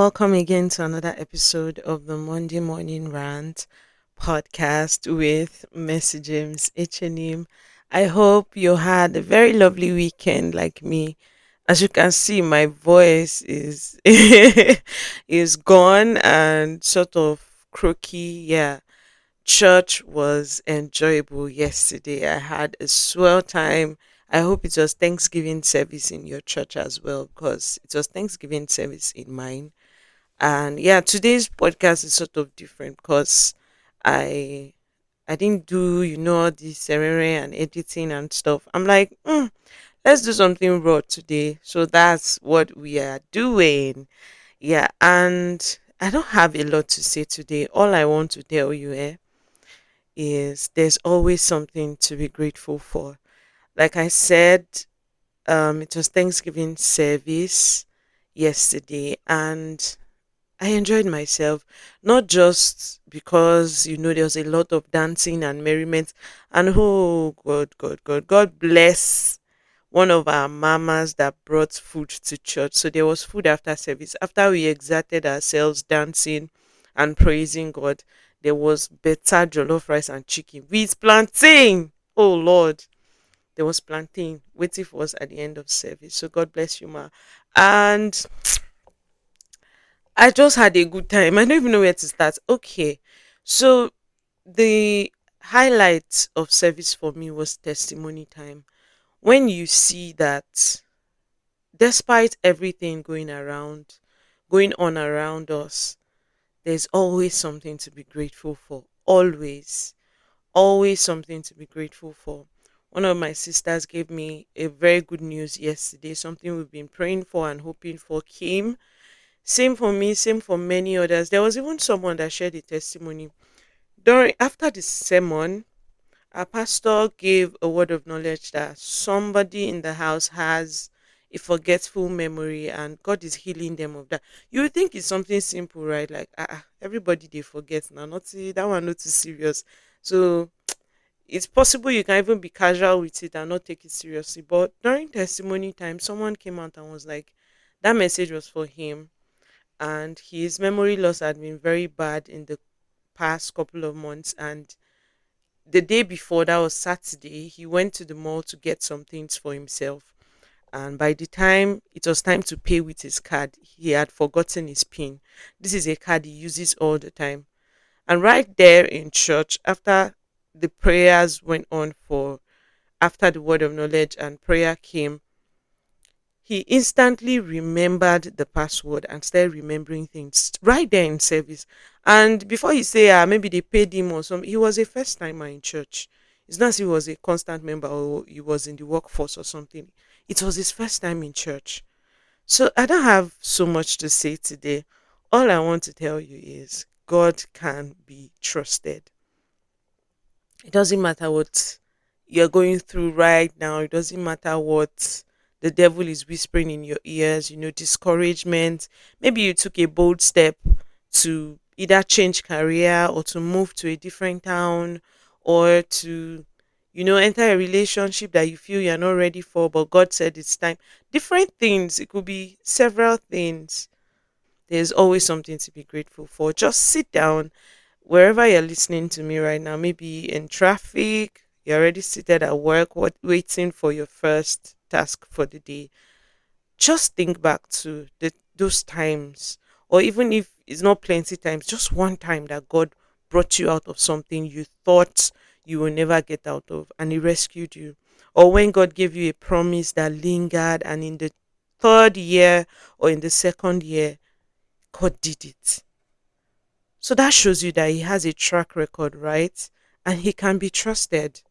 welcome again to another episode of the Monday Morning Rant podcast with Messi James H&M. I hope you had a very lovely weekend like me. As you can see, my voice is is gone and sort of croaky. Yeah, church was enjoyable yesterday. I had a swell time. I hope it was Thanksgiving service in your church as well, because it was Thanksgiving service in mine. And yeah, today's podcast is sort of different because I I didn't do all the ceremony and editing and stuff. I'm like, let's do something raw today. So that's what we are doing. Yeah, and I don't have a lot to say today. All I want to tell you is there's always something to be grateful for. Like I said, it was Thanksgiving service yesterday, and I enjoyed myself, not just because there was a lot of dancing and merriment, and oh God bless one of our mamas that brought food to church. So there was food after service. After we exerted ourselves dancing and praising God, there was better jollof rice and chicken with plantain. Oh Lord, there was plantain waiting for us at the end of service. So God bless you, ma. And I just had a good time. I don't even know where to start. Okay. So the highlight of service for me was testimony time. When you see that despite everything going on around us, there's always something to be grateful for. Always. Always something to be grateful for. One of my sisters gave me a very good news yesterday. Something we've been praying for and hoping for came. Same for me, same for many others. There was even someone that shared a testimony. During after the sermon, our pastor gave a word of knowledge that somebody in the house has a forgetful memory and God is healing them of that. You would think it's something simple, right? Like everybody they forget now. Not that one not too serious. So it's possible you can even be casual with it and not take it seriously. But during testimony time, someone came out and was like, that message was for him, and his memory loss had been very bad in the past couple of months. And the day before, that was Saturday, he went to the mall to get some things for himself, and by the time it was time to pay with his card, he had forgotten his pin. This is a card he uses all the time. And right there in church, after the prayers went on, for after the word of knowledge and prayer came, he instantly remembered the password and started remembering things right there in service. And before he say, maybe they paid him or something, he was a first timer in church. It's not as if he was a constant member or he was in the workforce or something. It was his first time in church. So I don't have so much to say today. All I want to tell you is God can be trusted. It doesn't matter what you're going through right now. It doesn't matter what the devil is whispering in your ears, discouragement. Maybe you took a bold step to either change career or to move to a different town, or to, enter a relationship that you feel you're not ready for, but God said it's time. Different things. It could be several things. There's always something to be grateful for. Just sit down wherever you're listening to me right now, maybe in traffic, you're already seated at work, waiting for your first task for the day. Just think back to those times, or even if it's not plenty times, just one time that God brought you out of something you thought you will never get out of, and He rescued you. Or when God gave you a promise that lingered, and in the third year or in the second year, God did it. So that shows you that He has a track record, right? And He can be trusted.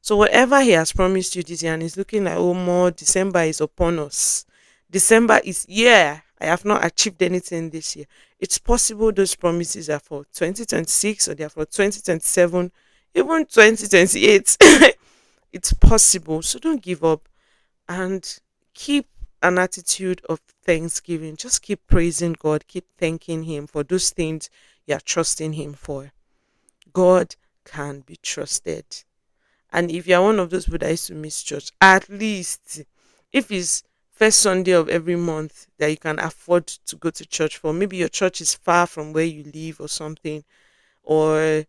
So whatever He has promised you this year, and it's looking like, oh, more December is upon us. December is, yeah, I have not achieved anything this year. It's possible those promises are for 2026, or they are for 2027, even 2028. It's possible. So don't give up, and keep an attitude of thanksgiving. Just keep praising God, keep thanking Him for those things you're trusting Him for. God can be trusted. And if you're one of those people that used to miss church, at least if it's first Sunday of every month that you can afford to go to church for. Maybe your church is far from where you live or something, or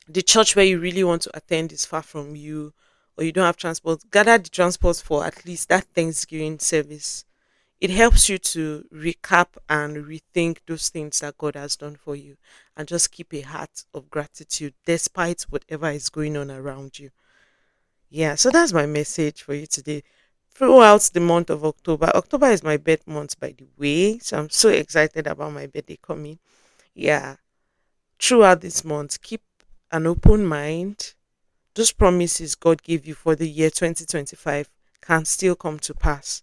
the church where you really want to attend is far from you, or you don't have transport. Gather the transport for at least that Thanksgiving service. It helps you to recap and rethink those things that God has done for you, and just keep a heart of gratitude despite whatever is going on around you. Yeah, so that's my message for you today. Throughout the month of October, October is my birth month, by the way. So I'm so excited about my birthday coming. Yeah, throughout this month, keep an open mind. Those promises God gave you for the year 2025 can still come to pass.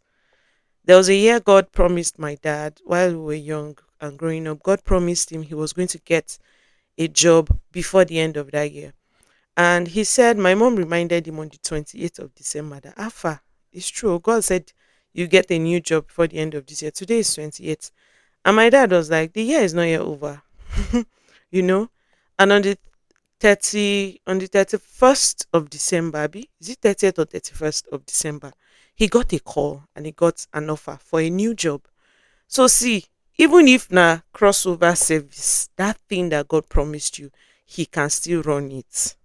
There was a year God promised my dad while we were young and growing up. God promised him he was going to get a job before the end of that year. And he said, my mom reminded him on the 28th of December that Alpha, it's true. God said you get a new job before the end of this year. Today is 28th. And my dad was like, the year is not yet over. you know? And on the 31st of December, Abi, is it 30th or 31st of December? He got a call and he got an offer for a new job. So see, even if na crossover service, that thing that God promised you, he can still run it.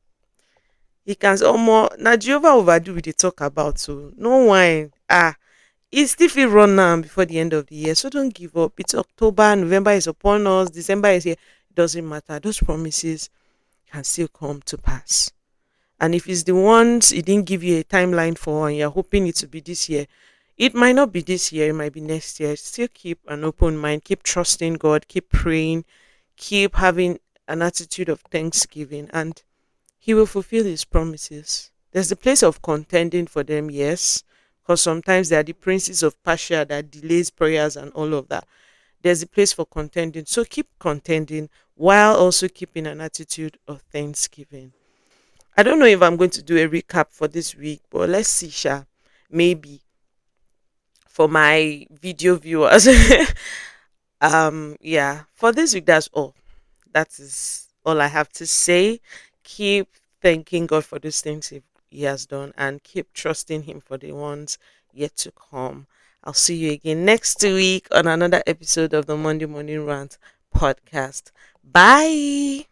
He can say, Omo, na Jehovah overdo we dey talk about, so no wine. E still fit run now before the end of the year. So don't give up. It's October, November is upon us, December is here. It doesn't matter. Those promises can still come to pass. And if it's the ones he didn't give you a timeline for and you're hoping it to be this year, it might not be this year, it might be next year. Still keep an open mind, keep trusting God, keep praying, keep having an attitude of thanksgiving, and he will fulfill his promises. There's a place of contending for them, yes, because sometimes they are the princes of Persia that delays prayers and all of that. There's a place for contending. So keep contending while also keeping an attitude of thanksgiving. I don't know if I'm going to do a recap for this week, but let's see, Sha. Maybe for my video viewers. Yeah, for this week, that's all. That is all I have to say. Keep thanking God for those things he has done, and keep trusting Him for the ones yet to come. I'll see you again next week on another episode of the Monday Morning Rant podcast. Bye.